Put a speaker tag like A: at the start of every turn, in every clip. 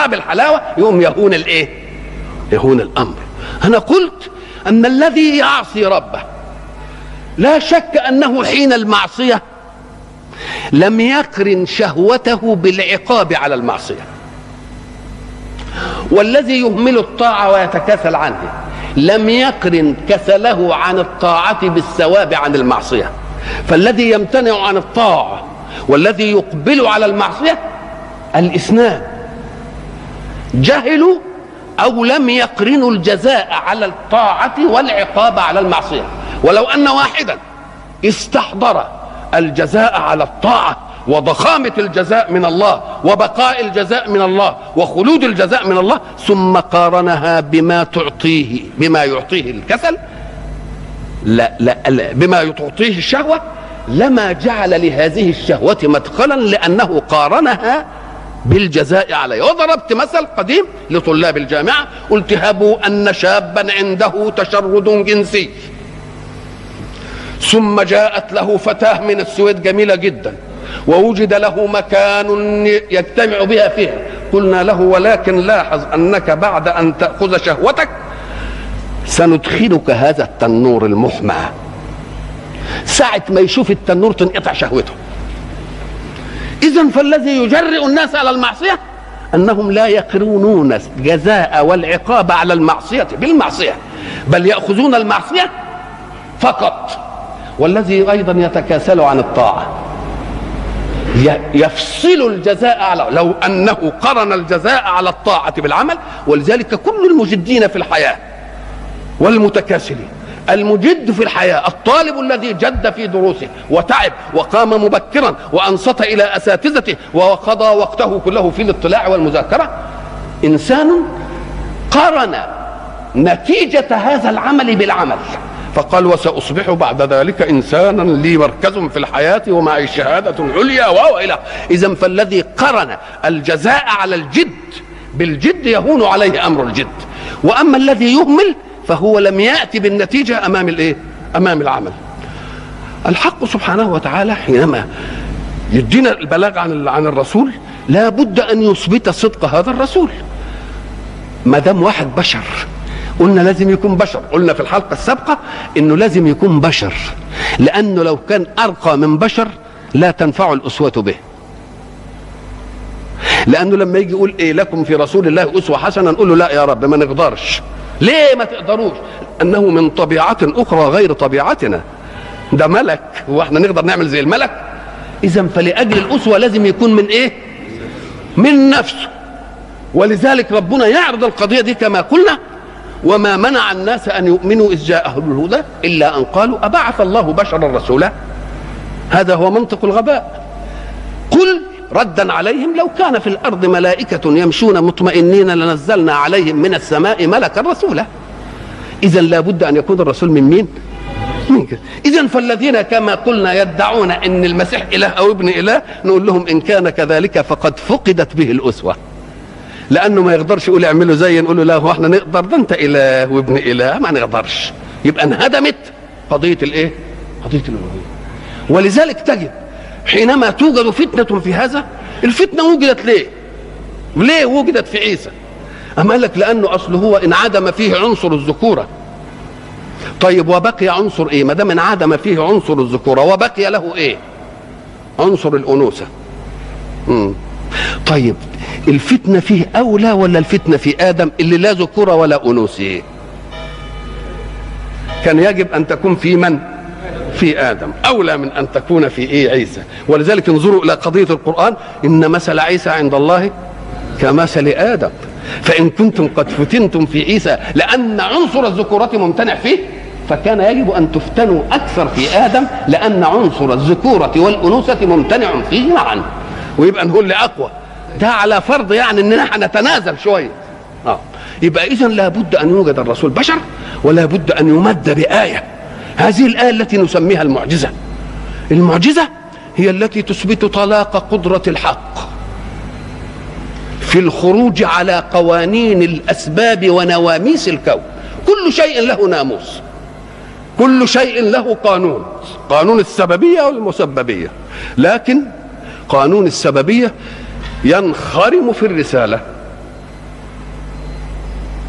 A: اصحاب الحلاوه يقوم يهون الايه؟ يهون الامر. انا قلت ان الذي يعصي ربه لا شك انه حين المعصيه لم يقرن شهوته بالعقاب على المعصيه، والذي يهمل الطاعه ويتكاسل عنها لم يقرن كسله عن الطاعه بالثواب عن المعصيه. فالذي يمتنع عن الطاعه والذي يقبل على المعصيه الاثنان جهلوا او لم يقرنوا الجزاء على الطاعه والعقاب على المعصيه. ولو ان واحدا استحضر الجزاء على الطاعه وضخامه الجزاء من الله وبقاء الجزاء من الله وخلود الجزاء من الله ثم قارنها بما يعطيه الكسل لا بما تعطيه الشهوه لما جعل لهذه الشهوه مدخلا، لانه قارنها بالجزاء عليه. وضربت مثل قديم لطلاب الجامعه، قلت هبوا ان شابا عنده تشرد جنسي ثم جاءت له فتاه من السويد جميله جدا ووجد له مكان يجتمع بها فيها، قلنا له ولكن لاحظ انك بعد ان تاخذ شهوتك سندخلك هذا التنور المحمى. ساعه ما يشوف التنور تنقطع شهوته. اذا فالذي يجرئ الناس على المعصيه انهم لا يقرنون الجزاء والعقاب على المعصيه بالمعصيه، بل ياخذون المعصيه فقط. والذي ايضا يتكاسل عن الطاعه يفصل الجزاء على، لو انه قرن الجزاء على الطاعه بالعمل. ولذلك كل المجدين في الحياه والمتكاسلين، المجد في الحياه الطالب الذي جد في دروسه وتعب وقام مبكرا وانصت الى اساتذته وقضى وقته كله في الاطلاع والمذاكره، انسان قرن نتيجه هذا العمل بالعمل، فقال وسأصبح بعد ذلك إنسانا لي مركز في الحياة ومعي شهادة عليا وإلى. إذن فالذي قرن الجزاء على الجد بالجد يهون عليه أمر الجد، وأما الذي يهمل فهو لم يأتي بالنتيجة أمام الإيه؟ أمام العمل. الحق سبحانه وتعالى حينما يدينا البلاغ عن الرسول لا بد أن يثبت صدق هذا الرسول. ما دام واحد بشر قلنا لازم يكون بشر. قلنا في الحلقة السابقة انه لازم يكون بشر، لانه لو كان ارقى من بشر لا تنفع الاسوة به. لانه لما يجي يقول ايه لكم في رسول الله اسوة حسنة نقول له لا يا رب ما نقدرش. ليه ما تقدروش؟ انه من طبيعة اخرى غير طبيعتنا، ده ملك واحنا نقدر نعمل زي الملك. اذا فلاجل الاسوة لازم يكون من ايه؟ من نفسه. ولذلك ربنا يعرض القضية دي كما قلنا وما منع الناس أن يؤمنوا إذ جاءهم الهدى إلا أن قالوا أبعث الله بشرا رسولا. هذا هو منطق الغباء. قل ردا عليهم لو كان في الأرض ملائكة يمشون مطمئنين لنزلنا عليهم من السماء ملكا رسولا. إذن لا بد أن يكون الرسول من مين؟ إذن فالذين كما قلنا يدعون أن المسيح إله أو ابن إله نقول لهم إن كان كذلك فقد فقدت به الأسوة، لانه ما يقدرش يقول اعملوا زي، نقول له لا هو احنا نقدر، ده انت اله وابن اله ما نقدرش. يبقى انهدمت قضيه الايه؟ قضيه الالوهيه. ولذلك تجد حينما توجد فتنه في هذا، الفتنه وجدت ليه؟ ليه وجدت في عيسى؟ اما قال لك لانه اصله هو انعدم فيه عنصر الذكوره. طيب وبقي عنصر ايه؟ ما دام انعدم فيه عنصر الذكوره وبقي له ايه؟ عنصر الانوثه. طيب الفتنة فيه أولى ولا الفتنة في آدم اللي لا ذكورة ولا أنوثة؟ كان يجب أن تكون في من؟ في آدم، أولى من أن تكون في إيه؟ عيسى. ولذلك انظروا إلى قضية القرآن إن مثل عيسى عند الله كمثل آدم فإن كنتم قد فتنتم في عيسى لأن عنصر الذكورة ممتنع فيه فكان يجب أن تفتنوا أكثر في آدم لأن عنصر الذكورة والأنوثة ممتنع فيه معا. ويبقى نقول لأقوى ده على فرض يعني اننا هنتنازل شويه. يبقى اذا لابد ان يوجد الرسول بشر ولا بد ان يمد بايه. هذه الايه التي نسميها المعجزه. المعجزه هي التي تثبت طلاق قدره الحق في الخروج على قوانين الاسباب ونواميس الكون. كل شيء له ناموس، كل شيء له قانون، قانون السببيه والمسببيه. لكن قانون السببيه ينخرم في الرسالة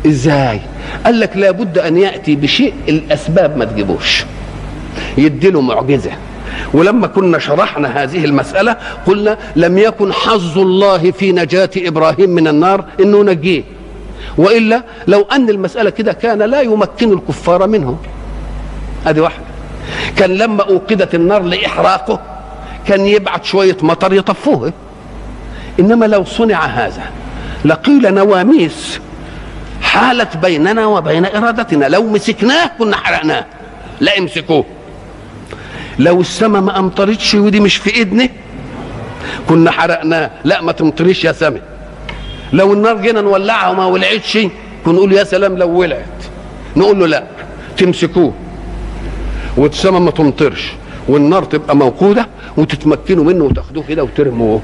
A: ازاي؟ قال لك لابد ان ياتي بشيء الاسباب ما تجيبوش، يديله معجزه. ولما كنا شرحنا هذه المساله قلنا لم يكن حظ الله في نجاه ابراهيم من النار انه نجيه، والا لو ان المساله كده كان لا يمكن الكفار منه. ادي واحده. كان لما اوقدت النار لاحراقه كان يبعت شويه مطر يطفوه. انما لو صنع هذا لقيل نواميس حالت بيننا وبين ارادتنا، لو مسكناه كنا حرقناه، لا امسكوه. لو السماء ما امطرتش ودي مش في ايدنا كنا حرقناه، لا ما تمطريش يا سماء. لو النار جينا نولعها وما ولعتش كنا نقول يا سلام لو ولعت، نقول له لا تمسكوه والسماء ما تمطرش والنار تبقى موقوده وتتمكنوا منه وتاخدوه كده وترموه.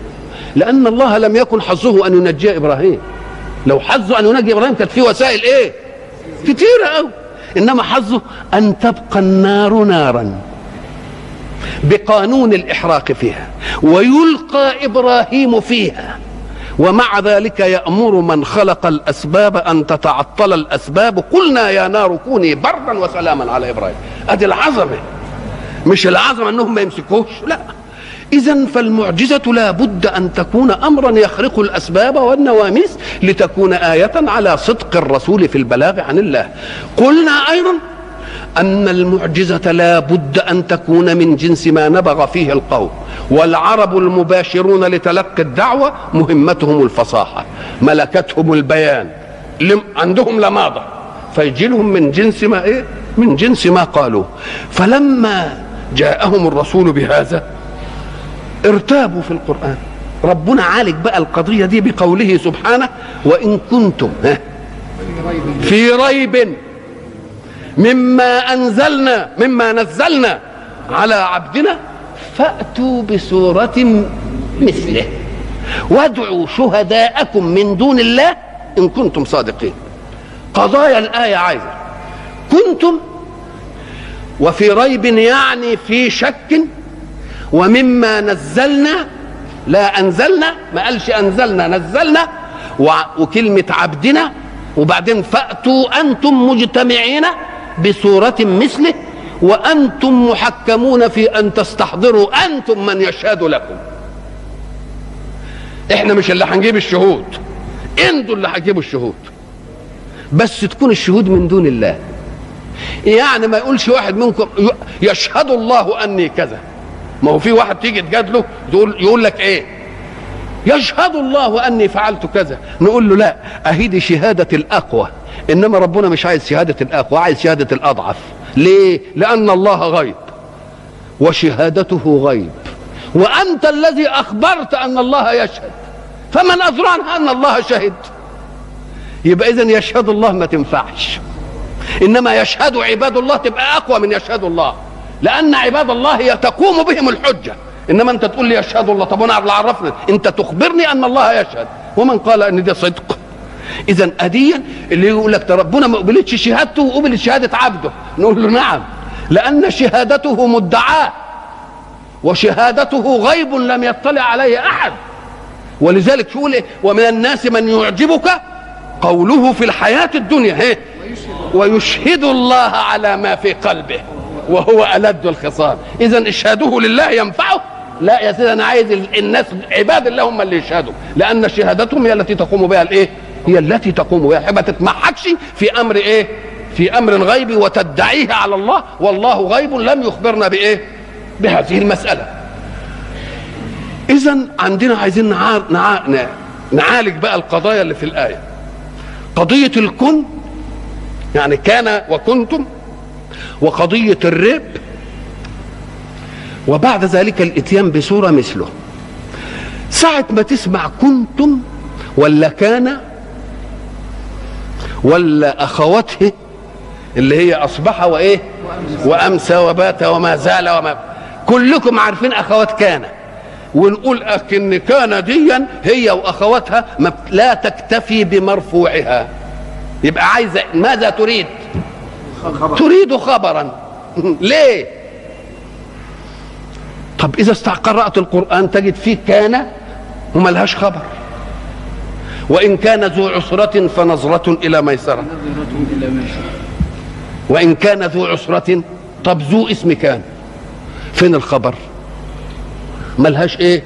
A: لان الله لم يكن حظه ان ينجي ابراهيم، لو حظه ان ينجي ابراهيم كانت في وسائل ايه كتيره قوي، انما حظه ان تبقى النار نارا بقانون الاحراق فيها ويلقى ابراهيم فيها، ومع ذلك يأمر من خلق الأسباب أن تتعطل الأسباب. قلنا يا نار كوني بردا وسلاما على إبراهيم. أدي العظمة، مش العظمة أنهم ما يمسكوش، لا. إذن فالمعجزة لا بد أن تكون أمرا يخرق الأسباب والنواميس لتكون آية على صدق الرسول في البلاغ عن الله. قلنا أيضا أن المعجزة لا بد أن تكون من جنس ما نبغ فيه القوم، والعرب المباشرون لتلقي الدعوة مهمتهم الفصاحة، ملكتهم البيان، عندهم لماضة، فيجي لهم من جنس ما إيه؟ من جنس ما قالوا. فلما جاءهم الرسول بهذا ارتابوا في القرآن. ربنا عالج بقى القضية دي بقوله سبحانه: وإن كنتم في ريب مما نزلنا على عبدنا فأتوا بسورة مثله وادعوا شهداءكم من دون الله إن كنتم صادقين. قضايا الآية عايزة كنتم وفي ريب، يعني في شك، ومما نزلنا، لا أنزلنا، ما قالش أنزلنا، نزلنا، وكلمة عبدنا، وبعدين فأتوا أنتم مجتمعين بسورة مثله وأنتم محكمون في أن تستحضروا أنتم من يشهد لكم. إحنا مش اللي هنجيب الشهود، انتوا اللي هتجيبوا الشهود، بس تكون الشهود من دون الله. يعني ما يقولش واحد منكم يشهد الله أني كذا. ما هو في واحد تيجي تجادله يقول لك إيه؟ يشهد الله أني فعلت كذا. نقول له لا، أهيدي شهادة الأقوى، إنما ربنا مش عايز شهادة الأقوى، عايز شهادة الأضعف. ليه؟ لأن الله غيب وشهادته غيب، وأنت الذي أخبرت أن الله يشهد، فمن أدرى عنها أن الله شهد. يبقى إذن يشهد الله ما تنفعش، إنما يشهد عباد الله تبقى أقوى من يشهد الله، لأن عباد الله تقوم بهم الحجة. إنما أنت تقول لي يشهد الله، طب أنا اللي عرفني؟ أنت تخبرني أن الله يشهد، ومن قال أن ده صدق. إذن أديا اللي يقول لك ربنا ما قبلتش شهادته وقبلت شهادة عبده، نقول له نعم، لأن شهادته مدعاة وشهادته غيب لم يطلع عليه أحد. ولذلك يقول إيه؟ ومن الناس من يعجبك قوله في الحياة الدنيا ويشهد الله على ما في قلبه وهو ألد الخصام. إذن إشهاده لله ينفعه؟ لا يا سيدي، أنا عايز الناس عباد الله هم اللي يشهدوا، لأن شهادتهم هي التي تقوم بها الإيه؟ هي التي تقوم بها. ما تتمحكش في أمر إيه؟ في أمر غيبي وتدعيه على الله، والله غيب لم يخبرنا بإيه؟ بهذه المسألة. إذن عندنا عايزين نعالج بقى القضايا اللي في الآية. قضية الكن، يعني كان وكنتم، وقضية الريب، وبعد ذلك الاتيان بسورة مثله. ساعة ما تسمع كنتم ولا كان ولا أخواته اللي هي أصبح وإيه وأمسى وبات وما زال وما، كلكم عارفين أخوات كان، ونقول أكن كان ديا هي وأخواتها لا تكتفي بمرفوعها، يبقى عايزة ماذا تريد؟ تريد خبرا. ليه؟ طب إذا قرأت القرآن تجد فيه كان وما لهاش خبر، وإن كان ذو عسرة فنظرة إلى ميسرة. وإن كان ذو عسرة، طب ذو اسم كان، فين الخبر؟ ملهاش ايه؟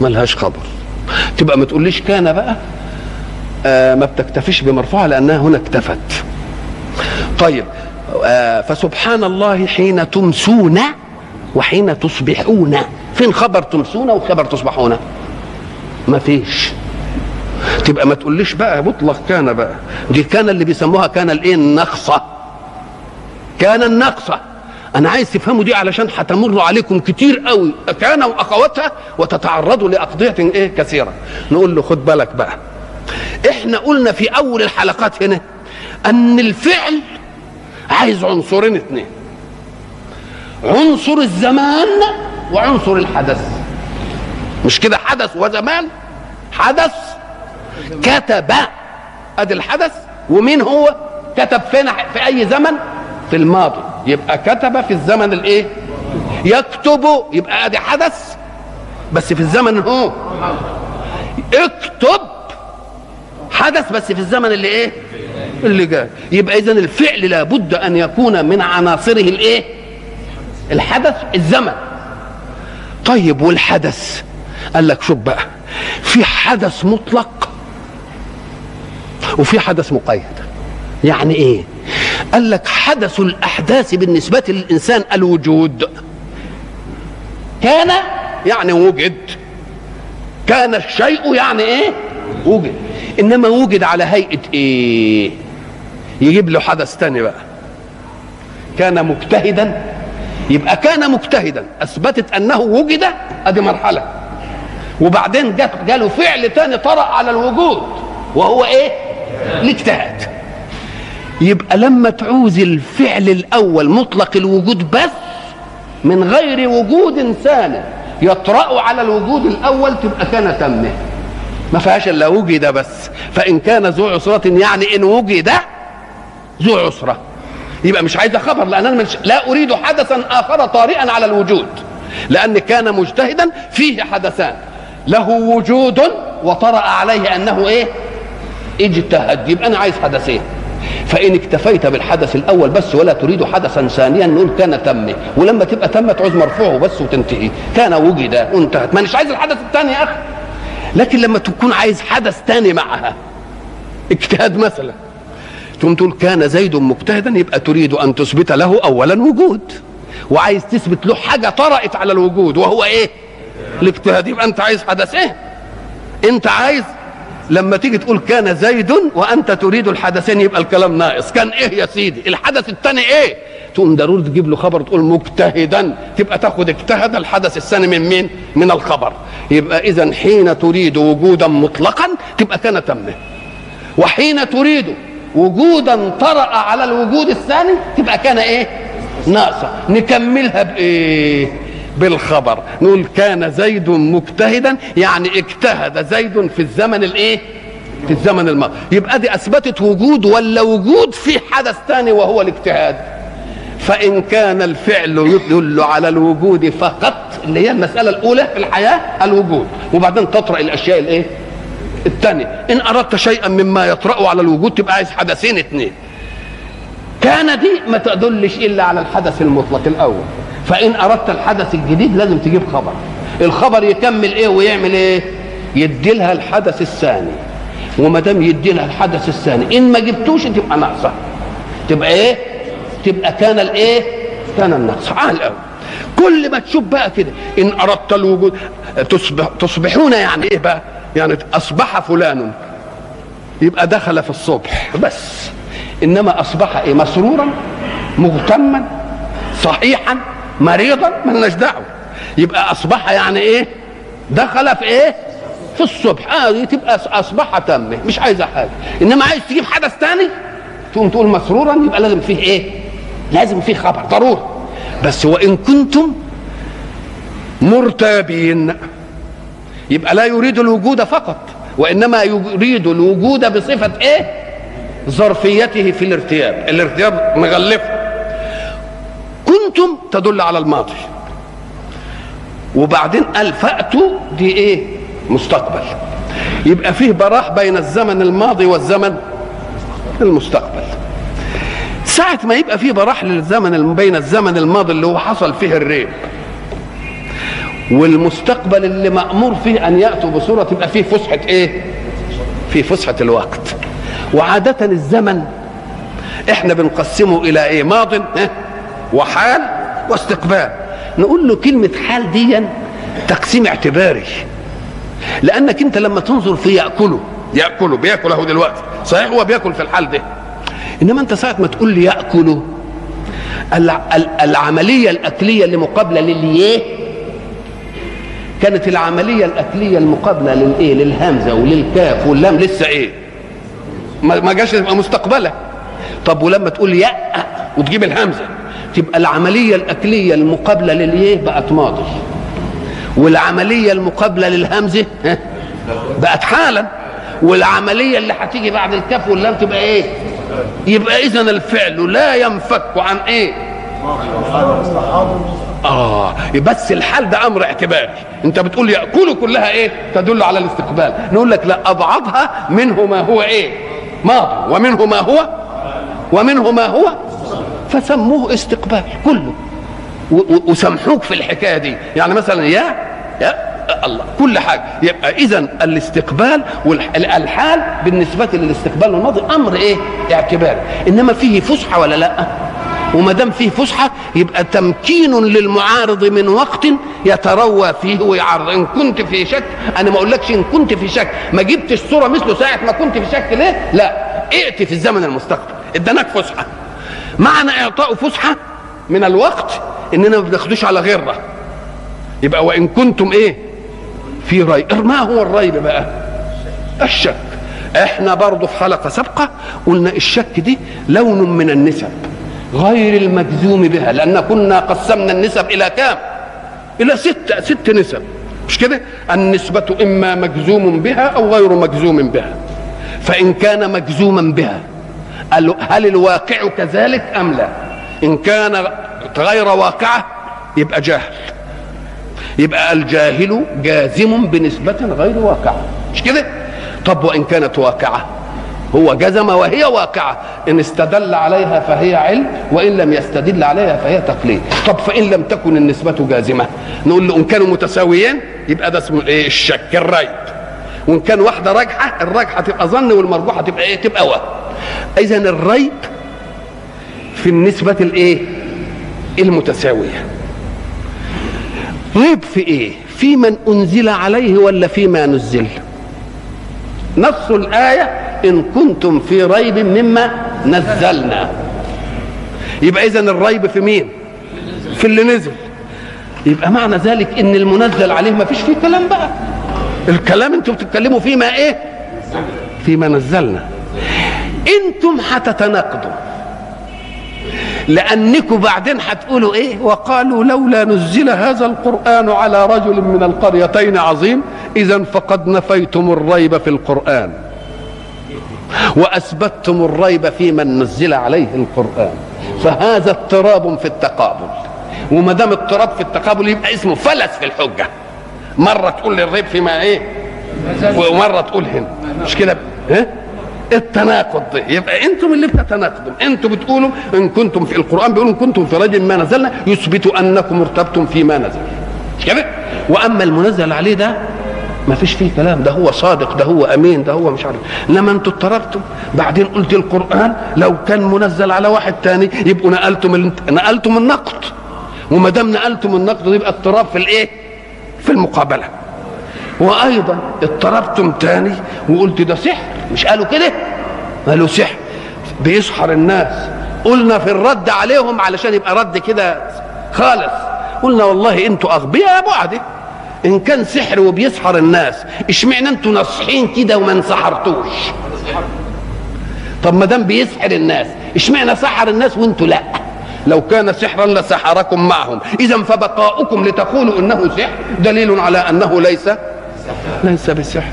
A: ملهاش خبر. تبقى ما تقوليش كان بقى ما بتكتفيش بمرفوعة لأنها هنا اكتفت. طيب فسبحان الله حين تمسون وحين تصبحون، فين خبر تمسون وخبر تصبحون؟ ما فيش. تبقى ما تقوليش بقى مطلق كان بقى، دي كان اللي بيسموها كان الايه؟ النقصة. كان النقصة. انا عايز تفهموا دي علشان هتمر عليكم كتير قوي كان واخواتها وتتعرضوا لاقضية ايه كثيرة. نقول له خد بالك بقى، احنا قلنا في اول الحلقات هنا ان الفعل عايز عنصرين اثنين، عنصر الزمان وعنصر الحدث. مش كده؟ حدث وزمان. حدث كتب، ادي الحدث. ومين هو؟ كتب فين؟ في اي زمن؟ في الماضي. يبقى كتب في الزمن الايه؟ يكتب، يبقى ادي حدث بس في الزمن هو. اكتب حدث بس في الزمن اللي ايه؟ اللي جاي. يبقى اذا الفعل لابد ان يكون من عناصره الايه؟ الحدث، الزمن. طيب والحدث؟ قال لك شوف بقى، في حدث مطلق وفي حدث مقيد. يعني ايه؟ قال لك حدث الاحداث بالنسبه للانسان الوجود. كان يعني وجد، كان الشيء يعني ايه؟ وجد. انما وجد على هيئه ايه؟ يجيب له حدث تاني بقى. كان مجتهدا، يبقى كان مجتهدا اثبتت انه وجد، ادي مرحله. وبعدين جاله فعل تاني طرأ على الوجود وهو ايه؟ الاجتهاد. يبقى لما تعوز الفعل الاول مطلق الوجود بس من غير وجود ثاني يطرأ على الوجود الاول تبقى كان تمه، ما فيهاش الا وجد بس. فان كان ذو عسرة يعني ان وجد ذو عسرة، يبقى مش عايز خبر، لان انا لا اريد حدثا اخر طارئا على الوجود، لان كان مجتهدا فيه حدثان، له وجود وطرأ عليه انه ايه؟ اجتهد. يبقى انا عايز حدثين. فان اكتفيت بالحدث الاول بس ولا تريد حدثا ثانيا نقول كان تمه. ولما تبقى تمه تعوز مرفوعه بس وتنتهي. كان وجد وانتهت، ما مش عايز الحدث الثاني يا اخي. لكن لما تكون عايز حدث ثاني معها، اجتهاد مثلا، ثم تقول كان زيد مجتهدا، يبقى تريد ان تثبت له اولا وجود، وعايز تثبت له حاجه طرأت على الوجود وهو ايه؟ الاجتهاد. يبقى انت عايز حدث ايه؟ انت عايز لما تيجي تقول كان زيد وانت تريد الحدثين يبقى الكلام ناقص. كان ايه يا سيدي؟ الحدث الثاني ايه؟ تقوم ضروري تجيب له خبر تقول مجتهدا، تبقى تاخد اجتهد الحدث الثاني من مين؟ من الخبر. يبقى اذا حين تريد وجودا مطلقا تبقى كان تمه، وحين تريد وجودا طرأ على الوجود الثاني تبقى كان ايه؟ ناقصه. نكملها بايه؟ بالخبر. نقول كان زيد مجتهدا يعني اجتهد زيد في الزمن الايه؟ في الزمن الماضي. يبقى دي اثبتت وجود ولا وجود في حدث ثاني وهو الاجتهاد. فان كان الفعل يدل على الوجود فقط، اللي هي المساله الاولى في الحياه الوجود، وبعدين تطرأ الاشياء الايه؟ الثانيه. ان اردت شيئا مما يطرأ على الوجود تبقى عايز حدثين اثنين. كان دي ما تدلش الا على الحدث المطلق الاول. فإن أردت الحدث الجديد لازم تجيب خبر. الخبر يكمل إيه ويعمل إيه؟ يدي لها الحدث الثاني. وما دام يدي لها الحدث الثاني إن ما جبتوش تبقى ناقصة. تبقى إيه؟ تبقى كان الإيه؟ كان النقص. عال قوي. كل ما تشوف بقى كده إن أردت الوجود تصبحون يعني إيه بقى؟ يعني أصبح فلان، يبقى دخل في الصبح بس. إنما أصبح إيه؟ مسرورا، مغتما، صحيحا، مريضا، مالناش دعوه. يبقى اصبح يعني ايه؟ دخل في ايه؟ في الصبح. دي تبقى اصبح تامه، مش عايزه حاجه. انما عايز تجيب حدث ثاني تقوم تقول مسرورا، يبقى لازم فيه ايه؟ لازم فيه خبر ضروري. بس وان كنتم مرتابين يبقى لا يريد الوجود فقط، وانما يريد الوجود بصفه ايه؟ ظرفيته في الارتياب. الارتياب مغلفه. كنتم تدل على الماضي، وبعدين قال فأتوا دي ايه؟ مستقبل. يبقى فيه براح بين الزمن الماضي والزمن المستقبل. ساعة ما يبقى فيه براح للزمن بين الزمن الماضي اللي هو حصل فيه الريب والمستقبل اللي مأمور فيه أن يأتوا بصورة، تبقى فيه فسحة إيه؟ فيه فسحة الوقت. وعادة الزمن إحنا بنقسمه إلى إيه؟ ماض وحال واستقبال. نقول له كلمة حال دي تقسيم اعتباري، لأنك أنت لما تنظر في يأكله بيأكل أهو دلوقتي، صحيح هو بيأكل في الحال ده، إنما أنت ساعة ما تقول لي يأكله، العملية الأكلية اللي مقابلة لليه كانت العملية الأكلية المقابلة للإيه؟ للهمزة وللكاف واللام لسه إيه؟ ما جاش تبقى مستقبلة. طب ولما تقول يأ وتجيب الهمزة تبقى العملية الأكلية المقابلة لليه بقت ماضي، والعملية المقابلة للهمزة بقت حالا، والعملية اللي هتيجي بعد الكاف واللام تبقى ايه؟ يبقى إذن الفعل لا ينفك عن ايه؟ بس الحال ده أمر اعتباري. أنت بتقول يأكل كلها ايه؟ تدل على الاستقبال. نقول لك لا، أبعضها منه ما هو ايه؟ ماضي، ومنه ما هو فسموه استقبال كله، وسامحوك في الحكايه دي. يعني مثلا يا الله كل حاجه. يبقى اذا الاستقبال والحال بالنسبه للاستقبال والماضي امر ايه؟ اعتباري. انما فيه فسحه ولا لا؟ وما دام فيه فسحه يبقى تمكين للمعارض من وقت يتروى فيه ويعارض. ان كنت في شك، انا ما اقولكش ان كنت في شك ما جبتش صوره مثله ساعه ما كنت في شك، ليه؟ لا، ائتي في الزمن المستقبل، اداناك فسحه. معنى اعطاء فسحه من الوقت اننا ما بناخدوش على غيره. يبقى وان كنتم ايه؟ في ريب. ما هو الريب بقى؟ الشك. احنا برضه في حلقه سابقه قلنا الشك دي لون من النسب غير المجزوم بها، لان كنا قسمنا النسب الى كام؟ الى ست نسب، مش كده؟ النسبه اما مجزوم بها او غير مجزوم بها. فان كان مجزوما بها هل الواقع كذلك ام لا؟ ان كان غير واقعه يبقى جاهل، يبقى الجاهل جازم بنسبة غير واقعة، مش كده؟ طب وإن كانت واقعة هو جزم وهي واقعة، إن استدل عليها فهي علم، وإن لم يستدل عليها فهي تقليد. طب فإن لم تكن النسبة جازمة نقول له إن كانوا متساويين يبقى ده اسمه إيه؟ الشك، الريب. وإن كان واحدة راجحة، الراجحة تبقى ظن والمرجوحة تبقى إيه؟ تبقى وهم. إذن الريب في النسبة الإيه؟ المتساوية. ريب في ايه؟ في من انزل عليه ولا فيما نزل؟ نص الايه ان كنتم في ريب مما نزلنا. يبقى اذا الريب في مين؟ في اللي نزل. يبقى معنى ذلك ان المنزل عليه ما فيش فيه كلام بقى. الكلام انتم بتتكلموا فيما ايه؟ فيما نزلنا. انتم هتتناقضوا، لأنكم بعدين هتقولوا ايه؟ وقالوا لولا نزل هذا القرآن على رجل من القريتين عظيم. إذا فقد نفيتم الريب في القرآن وأثبتتم الريب في من نزل عليه القرآن، فهذا اضطراب في التقابل. وما دام اضطراب في التقابل يبقى اسمه فلس في الحجة. مرة تقول لي الريب فيما ايه؟ ومرة تقول هنا، مش كده؟ ها؟ التناقض ده. يبقى انتم اللي بتتناقضوا. انتم بتقولوا ان كنتم في القران، بيقولوا ان كنتم في رجل ما نزلنا، يثبت انكم ارتبتم فيما نزل، مش كده؟ واما المنزل عليه ده ما فيش فيه كلام، ده هو صادق، ده هو امين، ده هو مش عارف. انما انتم اضطربتم. بعدين قلت القران لو كان منزل على واحد تاني يبقوا نقلتم النقد. وما دام نقلتم النقد يبقى اضطراب في الايه؟ في المقابله. وايضا اضطربتم تاني وقلت ده سحر، مش قالوا كده؟ قالوا سحر بيسحر الناس. قلنا في الرد عليهم علشان يبقى رد كده خالص، قلنا والله انتوا اغبياء يا بعد. ان كان سحر وبيسحر الناس اشمعنى انتوا ناصحين كده وما انسحرتوش؟ طب ما دام بيسحر الناس اشمعنى سحر الناس وانتوا لا؟ لو كان سحرا لسحركم معهم. اذا فبقاؤكم لتقولوا انه سحر دليل على انه ليس بسحر.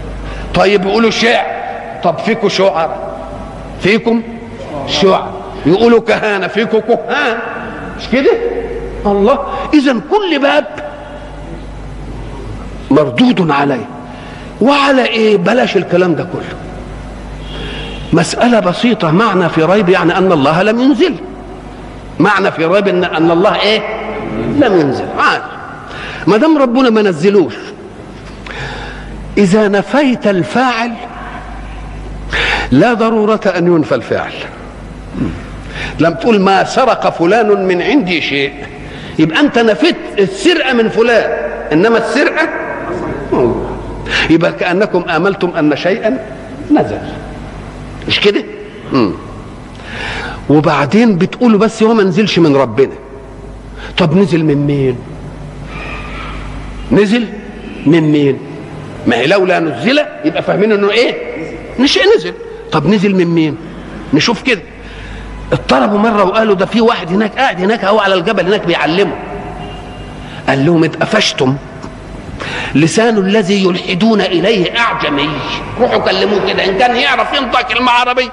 A: طيب يقولوا شعر، طب فيكم شعر، فيكم شعر. يقولوا كهانه، فيكم كهان، مش كده؟ الله. اذا كل باب مردود عليه. وعلى ايه؟ بلاش الكلام ده كله، مسألة بسيطة. معنى في ريب يعني أن الله لم ينزل، معنى في ريب أن الله إيه؟ لم ينزل. عادي، ما دام ربنا ما نزلوش. إذا نفيت الفاعل لا ضرورة أن ينفى الفاعل. لم تقول ما سرق فلان من عندي شيء، يبقى أنت نفيت السرقة من فلان، إنما السرقة يبقى كأنكم آملتم أن شيئا نزل، مش كده؟ وبعدين بتقولوا بس هو ما نزلش من ربنا. طب نزل من مين؟ نزل من مين؟ ما هي لولا نزل يبقى فاهمين انه ايه؟ شيء نزل. طب نزل من مين؟ نشوف كده. اضطربوا مره وقالوا ده في واحد هناك قاعد هناك اهو على الجبل هناك بيعلمه. قال لهم اتقفشتم، لسان الذي يلحدون اليه اعجمي، روحوا كلموه كده ان كان يعرف ينطق كلمه عربيه.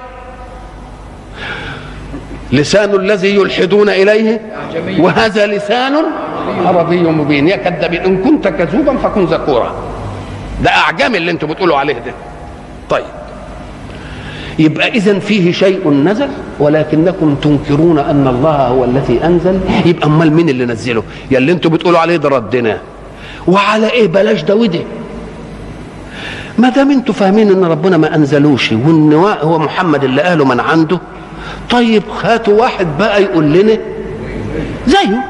A: لسان الذي يلحدون اليه وهذا لسان عربي مبين، يا كذابين ان كنت كذوبا فكن ذكورا. ده اعجمي اللي انتوا بتقولوا عليه ده. طيب يبقى اذا فيه شيء نزل ولكنكم تنكرون ان الله هو الذي انزل. يبقى امال مين اللي نزله؟ يا اللي انتوا بتقولوا عليه ده ردناه. وعلى ايه؟ بلاش ده وده. ما دام انتوا فاهمين ان ربنا ما انزلوش وان هو محمد اللي قاله من عنده، طيب هاتوا واحد بقى يقول لنا زيه.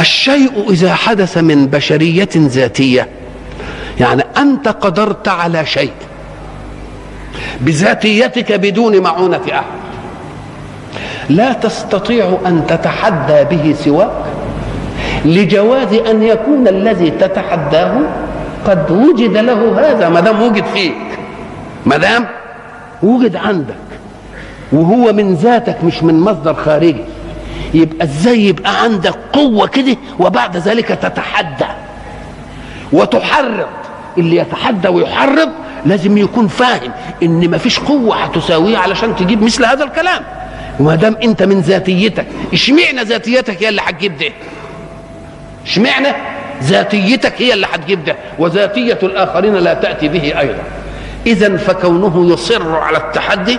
A: الشيء اذا حدث من بشرية ذاتية، يعني انت قدرت على شيء بذاتيتك بدون معونة احد، لا تستطيع ان تتحدى به سواك، لجواز ان يكون الذي تتحداه قد وجد له هذا. ما دام وجد فيك، ما دام وجد عندك وهو من ذاتك مش من مصدر خارجي، يبقى ازاي يبقى عندك قوة كده وبعد ذلك تتحدى وتحرض؟ اللي يتحدى ويحرض لازم يكون فاهم ان مفيش قوة هتساويه علشان تجيب مثل هذا الكلام. وما دام انت من ذاتيتك، اشمعنى ذاتيتك هي اللي هتجيب ده؟ اشمعنى ذاتيتك هي اللي هتجيب ده وذاتية الآخرين لا تأتي به أيضا؟ إذن فكونه يصر على التحدي،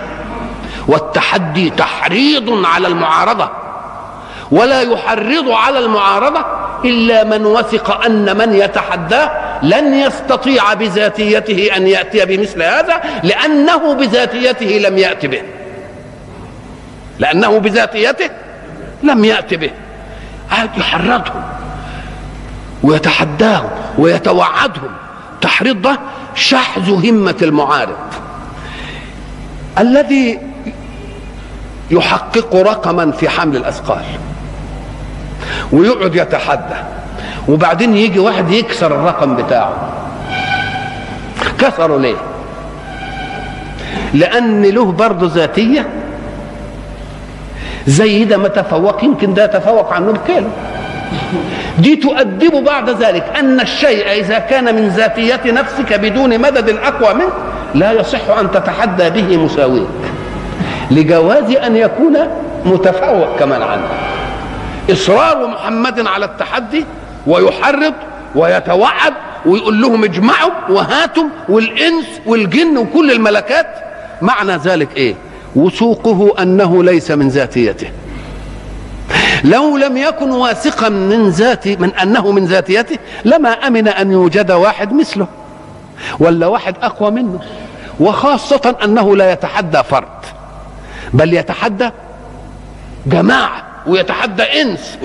A: والتحدي تحريض على المعارضة، ولا يحرض على المعارضة إلا من وثق أن من يتحداه لن يستطيع بذاتيته أن يأتي بمثل هذا، لأنه بذاتيته لم يأتي به، لأنه بذاتيته لم يأتي به. عاد يحرضهم ويتحداهم ويتوعدهم. تحريض ده شحذ همة المعارض الذي يحقق رقما في حمل الأثقال ويقعد يتحدى، وبعدين يجي واحد يكسر الرقم بتاعه. كسره ليه؟ لأن له برضه ذاتية زي ده ما تفوق، يمكن ده يتفوق عنه بكيلو. دي تؤدب بعد ذلك أن الشيء إذا كان من ذاتية نفسك بدون مدد أقوى منك لا يصح أن تتحدى به مساويك، لجواز أن يكون متفوق كمان عنه. إصرار محمد على التحدي ويحرض ويتوعد ويقول لهم اجمعوا وهاتوا، والإنس والجن وكل الملكات، معنى ذلك إيه؟ وثوقه أنه ليس من ذاتيته. لو لم يكن واثقا من أنه من ذاتيته لما أمن أن يوجد واحد مثله ولا واحد أقوى منه، وخاصة أنه لا يتحدى فرد بل يتحدى جماعة ويتحدى إنس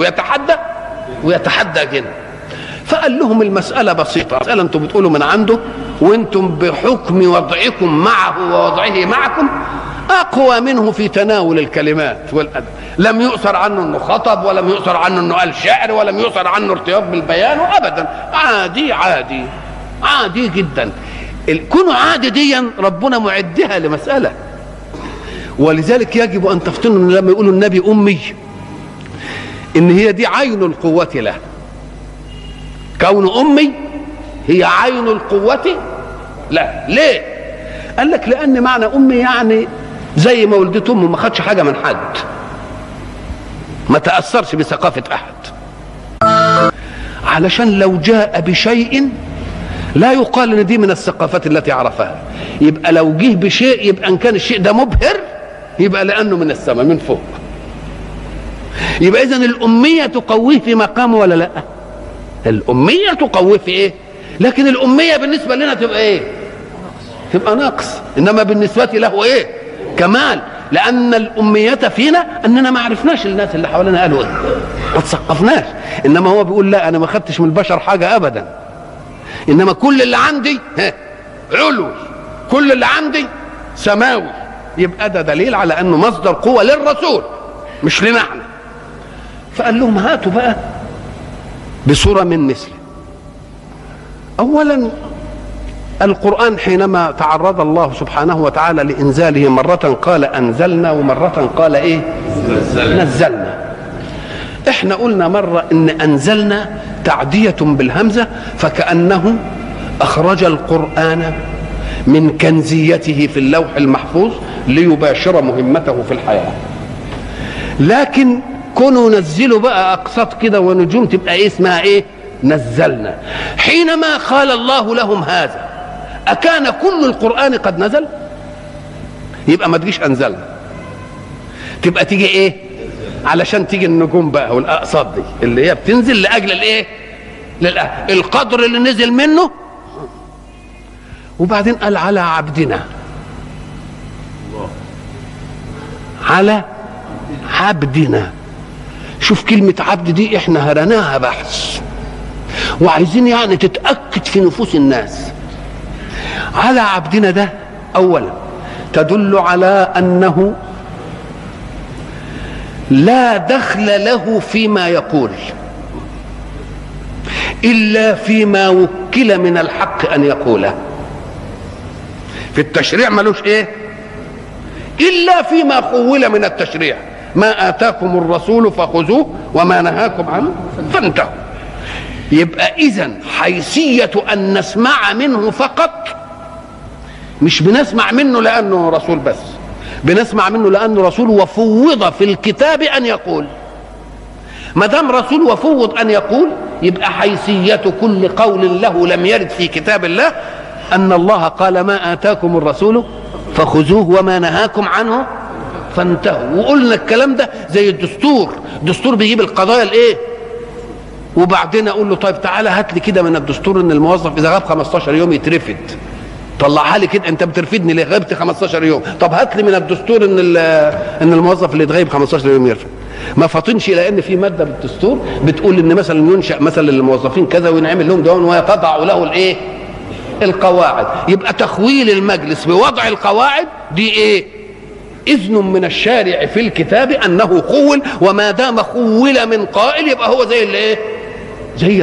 A: ويتحدى جن. فقال لهم المسألة بسيطة، مسألة أنتم بتقولوا من عنده وأنتم بحكم وضعكم معه ووضعه معكم أقوى منه في تناول الكلمات والأدب. لم يؤثر عنه أنه خطب، ولم يؤثر عنه أنه قال شعر، ولم يؤثر عنه ارتياض بالبيان أبدا. عادي عادي عادي جدا. كونه عادي ديا ربنا معدها لمسألة، ولذلك يجب أن تفتنوا لما يقولوا النبي أمي إن هي دي عين القوة له. كون أمي هي عين القوة لا. ليه؟ قال لك لأن معنى أمي يعني زي ما ولدت أمه ما خدش حاجة من حد، ما تأثرش بثقافة أحد، علشان لو جاء بشيء لا يقال ان دي من الثقافات التي عرفها. يبقى لو جه بشيء يبقى ان كان الشيء ده مبهر يبقى لانه من السماء من فوق. يبقى اذا الاميه تقويه في مقامه ولا لا؟ الاميه تقويه في ايه؟ لكن الاميه بالنسبه لنا تبقى ايه؟ تبقى نقص. انما بالنسبه له ايه؟ كمال. لان الاميه فينا اننا ما عرفناش الناس اللي حوالينا قالوا ايه، ما تثقفناش. انما هو بيقول لا، انا ما خدتش من البشر حاجه ابدا، انما كل اللي عندي علوي، كل اللي عندي سماوي. يبقى ده دليل على انه مصدر قوه للرسول مش لنا احنا. فقال لهم هاتوا بقى بصوره من مثله. اولا القرآن حينما تعرض الله سبحانه وتعالى لإنزاله مرة قال أنزلنا ومرة قال إيه؟ نزلنا. إحنا قلنا مرة إن أنزلنا تعدية بالهمزة، فكأنه أخرج القرآن من كنزيته في اللوح المحفوظ ليباشر مهمته في الحياة. لكن كونوا نزلوا بقى أقساط كده ونجوم تبقى إيه اسمها إيه؟ نزلنا. حينما قال الله لهم هذا أكان كل القرآن قد نزل؟ يبقى ما تجيش أنزلنا، تبقى تيجي إيه؟ علشان تيجي النجوم بقى والأقساط دي اللي هي بتنزل لأجل الإيه؟ القدر اللي نزل منه. وبعدين قال على عبدنا، على عبدنا. شوف كلمة عبد دي احنا هرناها بحث وعايزين يعني تتأكد في نفوس الناس. على عبدنا ده اولا تدل على انه لا دخل له فيما يقول الا فيما وكل من الحق ان يقوله. في التشريع ملوش ايه الا فيما خول من التشريع. ما اتاكم الرسول فخذوه وما نهاكم عنه فانتهوا. يبقى اذن حيثيه ان نسمع منه فقط، مش بنسمع منه لانه رسول بس، بنسمع منه لانه رسول وفوض في الكتاب ان يقول. ما دام رسول وفوض ان يقول يبقى حيثيه كل قول له لم يرد في كتاب الله ان الله قال ما اتاكم الرسول فخذوه وما نهاكم عنه فانتهوا. وقلنا الكلام ده زي الدستور بيجيب القضايا الايه، وبعدين اقول له طيب تعالى هات لي كده من الدستور ان الموظف اذا غاب 15 يوم يترفد. طلعها لي كده، انت بترفدني ليه؟ غبت 15 يوم. طب هات لي من الدستور ان الموظف اللي اتغيب 15 يوم يرفد. ما فاطنش الى ان في ماده بالدستور بتقول ان مثلا ينشا مثلا للموظفين كذا وينعمل لهم دون ويتضع له الايه؟ القواعد. يبقى تخويل المجلس بوضع القواعد دي ايه؟ اذن من الشارع في الكتاب انه خول، وما دام خول من قائل يبقى هو زي الايه؟ زي